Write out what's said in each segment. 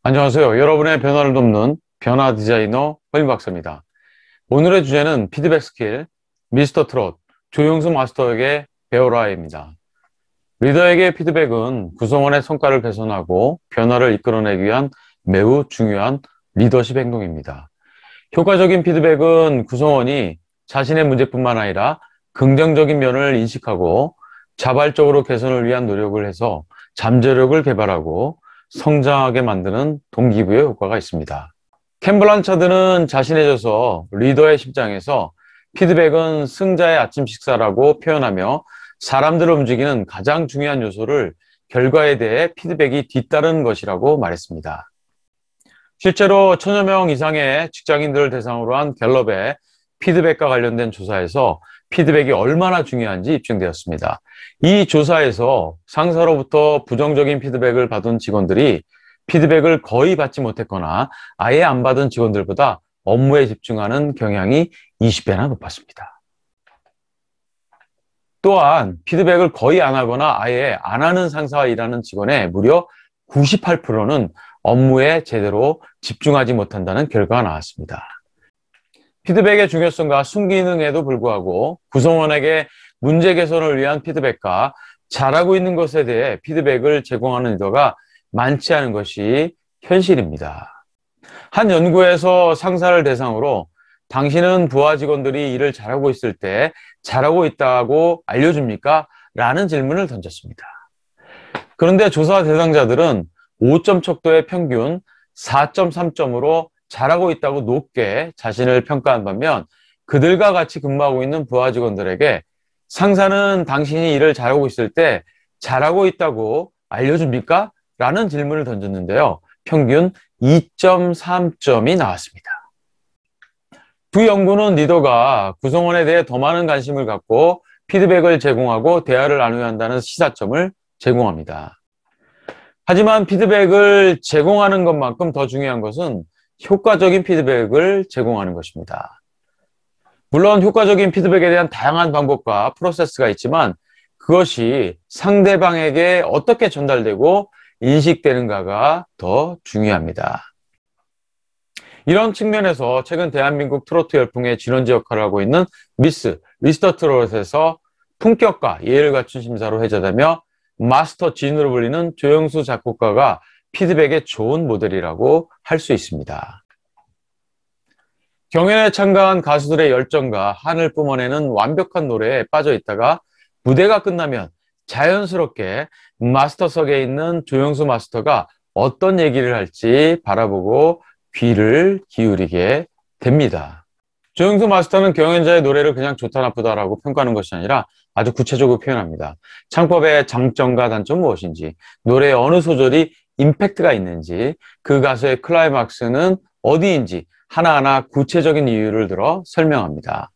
안녕하세요. 여러분의 변화를 돕는 변화 디자이너 허인 박사입니다. 오늘의 주제는 피드백 스킬, 미스터 트롯, 조영수 마스터에게 배워라입니다. 리더에게 피드백은 구성원의 성과를 개선하고 변화를 이끌어내기 위한 매우 중요한 리더십 행동입니다. 효과적인 피드백은 구성원이 자신의 문제뿐만 아니라 긍정적인 면을 인식하고 자발적으로 개선을 위한 노력을 해서 잠재력을 개발하고 성장하게 만드는 동기부여 효과가 있습니다. 켄 블란차드는 자신의 저서 리더의 십장에서 피드백은 승자의 아침 식사라고 표현하며 사람들을 움직이는 가장 중요한 요소를 결과에 대해 피드백이 뒤따르는 것이라고 말했습니다. 실제로 1000여 명 이상의 직장인들을 대상으로 한 갤럽의 피드백과 관련된 조사에서 피드백이 얼마나 중요한지 입증되었습니다. 이 조사에서 상사로부터 부정적인 피드백을 받은 직원들이 피드백을 거의 받지 못했거나 아예 안 받은 직원들보다 업무에 집중하는 경향이 20배나 높았습니다. 또한 피드백을 거의 안 하거나 아예 안 하는 상사와 일하는 직원의 무려 98%는 업무에 제대로 집중하지 못한다는 결과가 나왔습니다. 피드백의 중요성과 순기능에도 불구하고 구성원에게 문제 개선을 위한 피드백과 잘하고 있는 것에 대해 피드백을 제공하는 리더가 많지 않은 것이 현실입니다. 한 연구에서 상사를 대상으로 당신은 부하 직원들이 일을 잘하고 있을 때 잘하고 있다고 알려줍니까? 라는 질문을 던졌습니다. 그런데 조사 대상자들은 5점 척도의 평균 4.3점으로 잘하고 있다고 높게 자신을 평가한 반면 그들과 같이 근무하고 있는 부하 직원들에게 상사는 당신이 일을 잘하고 있을 때 잘하고 있다고 알려줍니까? 라는 질문을 던졌는데요. 평균 2.3점이 나왔습니다. 두 연구는 리더가 구성원에 대해 더 많은 관심을 갖고 피드백을 제공하고 대화를 나누어야 한다는 시사점을 제공합니다. 하지만 피드백을 제공하는 것만큼 더 중요한 것은 효과적인 피드백을 제공하는 것입니다. 물론 효과적인 피드백에 대한 다양한 방법과 프로세스가 있지만 그것이 상대방에게 어떻게 전달되고 인식되는가가 더 중요합니다. 이런 측면에서 최근 대한민국 트로트 열풍의 진원지 역할을 하고 있는 미스터 트롯에서 품격과 예의를 갖춘 심사로 회자되며 마스터 진으로 불리는 조영수 작곡가가 피드백의 좋은 모델이라고 할 수 있습니다. 경연에 참가한 가수들의 열정과 한을 뿜어내는 완벽한 노래에 빠져 있다가 무대가 끝나면 자연스럽게 마스터석에 있는 조영수 마스터가 어떤 얘기를 할지 바라보고 귀를 기울이게 됩니다. 조영수 마스터는 경연자의 노래를 그냥 좋다 나쁘다라고 평가하는 것이 아니라 아주 구체적으로 표현합니다. 창법의 장점과 단점은 무엇인지, 노래의 어느 소절이 임팩트가 있는지, 그 가수의 클라이막스는 어디인지 하나하나 구체적인 이유를 들어 설명합니다.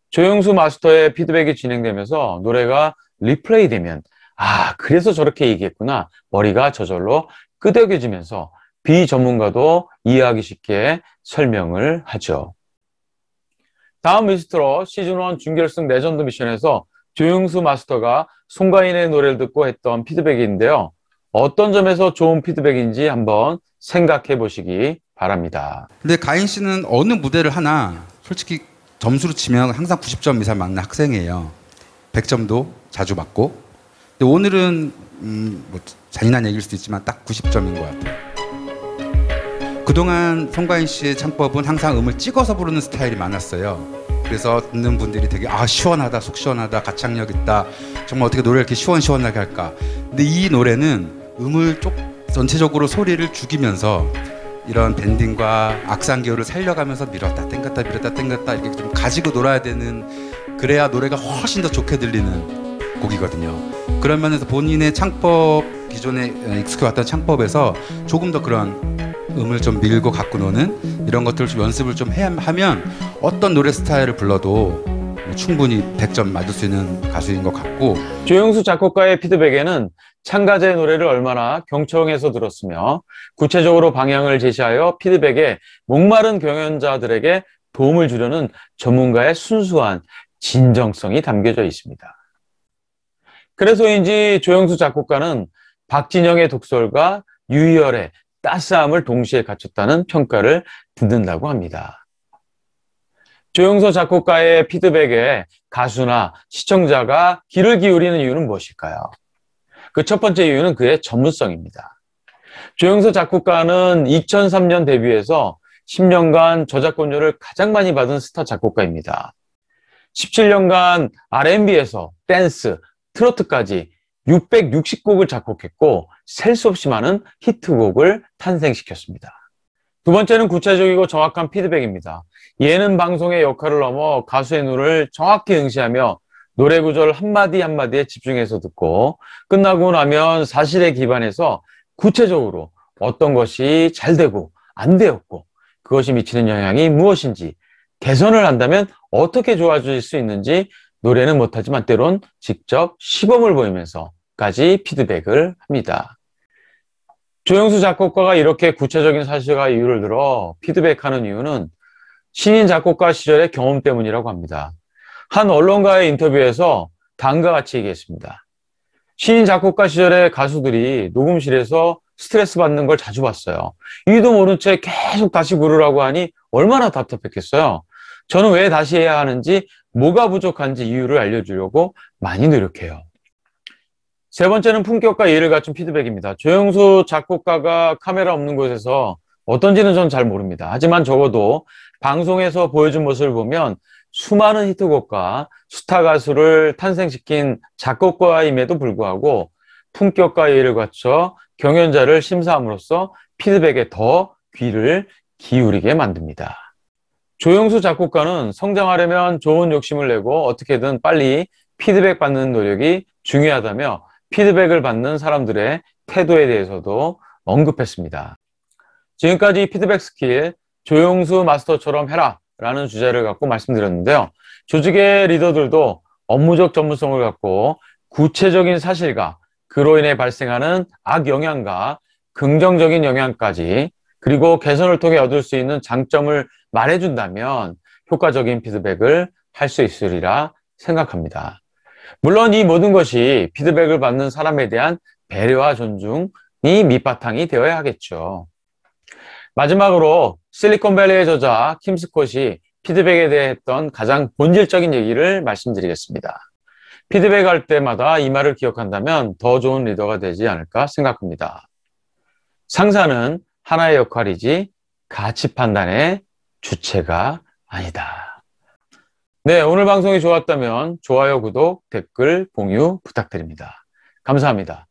조영수 마스터의 피드백이 진행되면서 노래가 리플레이 되면 그래서 저렇게 얘기했구나. 머리가 저절로 끄덕여지면서 비전문가도 이해하기 쉽게 설명을 하죠. 다음 미스트롯 시즌1 준결승 레전드 미션에서 조영수 마스터가 송가인의 노래를 듣고 했던 피드백인데요. 어떤 점에서 좋은 피드백인지 한번 생각해 보시기 바랍니다. 근데 가인 씨는 어느 무대를 하나 솔직히 점수로 치면 항상 90점 이상 맞는 학생이에요. 100점도 자주 맞고. 근데 오늘은 뭐 잔인한 얘기일 수도 있지만 딱 90점인 것 같아요. 그동안 송가인 씨의 창법은 항상 음을 찍어서 부르는 스타일이 많았어요. 그래서 듣는 분들이 되게 시원하다, 속 시원하다, 가창력 있다, 정말 어떻게 노래를 이렇게 시원시원하게 할까. 근데 이 노래는 음을 전체적으로 소리를 죽이면서 이런 밴딩과 악상기호를 살려가면서 밀었다 땡겼다 밀었다 땡겼다 이렇게 좀 가지고 놀아야 되는, 그래야 노래가 훨씬 더 좋게 들리는 곡이거든요. 그런 면에서 본인의 창법, 기존에 익숙해왔던 창법에서 조금 더 그런 음을 좀 밀고 갖고 노는 이런 것들을 좀 연습을 좀 하면 어떤 노래 스타일을 불러도 충분히 100점 맞을 수 있는 가수인 것 같고. 조영수 작곡가의 피드백에는 참가자의 노래를 얼마나 경청해서 들었으며 구체적으로 방향을 제시하여 피드백에 목마른 경연자들에게 도움을 주려는 전문가의 순수한 진정성이 담겨져 있습니다. 그래서인지 조영수 작곡가는 박진영의 독설과 유희열의 따스함을 동시에 갖췄다는 평가를 듣는다고 합니다. 조용서 작곡가의 피드백에 가수나 시청자가 귀를 기울이는 이유는 무엇일까요? 그 첫 번째 이유는 그의 전문성입니다. 조용서 작곡가는 2003년 데뷔해서 10년간 저작권료를 가장 많이 받은 스타 작곡가입니다. 17년간 R&B에서 댄스, 트로트까지 660곡을 작곡했고 셀 수 없이 많은 히트곡을 탄생시켰습니다. 두 번째는 구체적이고 정확한 피드백입니다. 예능 방송의 역할을 넘어 가수의 눈을 정확히 응시하며 노래 구절 한마디 한마디에 집중해서 듣고 끝나고 나면 사실에 기반해서 구체적으로 어떤 것이 잘 되고 안 되었고 그것이 미치는 영향이 무엇인지 개선을 한다면 어떻게 좋아질 수 있는지 노래는 못하지만 때론 직접 시범을 보이면서까지 피드백을 합니다. 조용수 작곡가가 이렇게 구체적인 사실과 이유를 들어 피드백하는 이유는 신인 작곡가 시절의 경험 때문이라고 합니다. 한 언론과의 인터뷰에서 다음과 같이 얘기했습니다. 신인 작곡가 시절의 가수들이 녹음실에서 스트레스 받는 걸 자주 봤어요. 이유도 모른 채 계속 다시 부르라고 하니 얼마나 답답했겠어요. 저는 왜 다시 해야 하는지, 뭐가 부족한지 이유를 알려주려고 많이 노력해요. 세 번째는 품격과 예의를 갖춘 피드백입니다. 조용수 작곡가가 카메라 없는 곳에서 어떤지는 전 잘 모릅니다. 하지만 적어도 방송에서 보여준 모습을 보면 수많은 히트곡과 스타 가수를 탄생시킨 작곡가임에도 불구하고 품격과 예의를 갖춰 경연자를 심사함으로써 피드백에 더 귀를 기울이게 만듭니다. 조용수 작곡가는 성장하려면 좋은 욕심을 내고 어떻게든 빨리 피드백 받는 노력이 중요하다며 피드백을 받는 사람들의 태도에 대해서도 언급했습니다. 지금까지 피드백 스킬, 조용수 마스터처럼 해라 라는 주제를 갖고 말씀드렸는데요. 조직의 리더들도 업무적 전문성을 갖고 구체적인 사실과 그로 인해 발생하는 악영향과 긍정적인 영향까지 그리고 개선을 통해 얻을 수 있는 장점을 말해준다면 효과적인 피드백을 할 수 있으리라 생각합니다. 물론 이 모든 것이 피드백을 받는 사람에 대한 배려와 존중이 밑바탕이 되어야 하겠죠. 마지막으로 실리콘밸리의 저자 킴 스콧이 피드백에 대해 했던 가장 본질적인 얘기를 말씀드리겠습니다. 피드백할 때마다 이 말을 기억한다면 더 좋은 리더가 되지 않을까 생각합니다. 상사는 하나의 역할이지 가치 판단의 주체가 아니다. 네, 오늘 방송이 좋았다면 좋아요, 구독, 댓글, 공유 부탁드립니다. 감사합니다.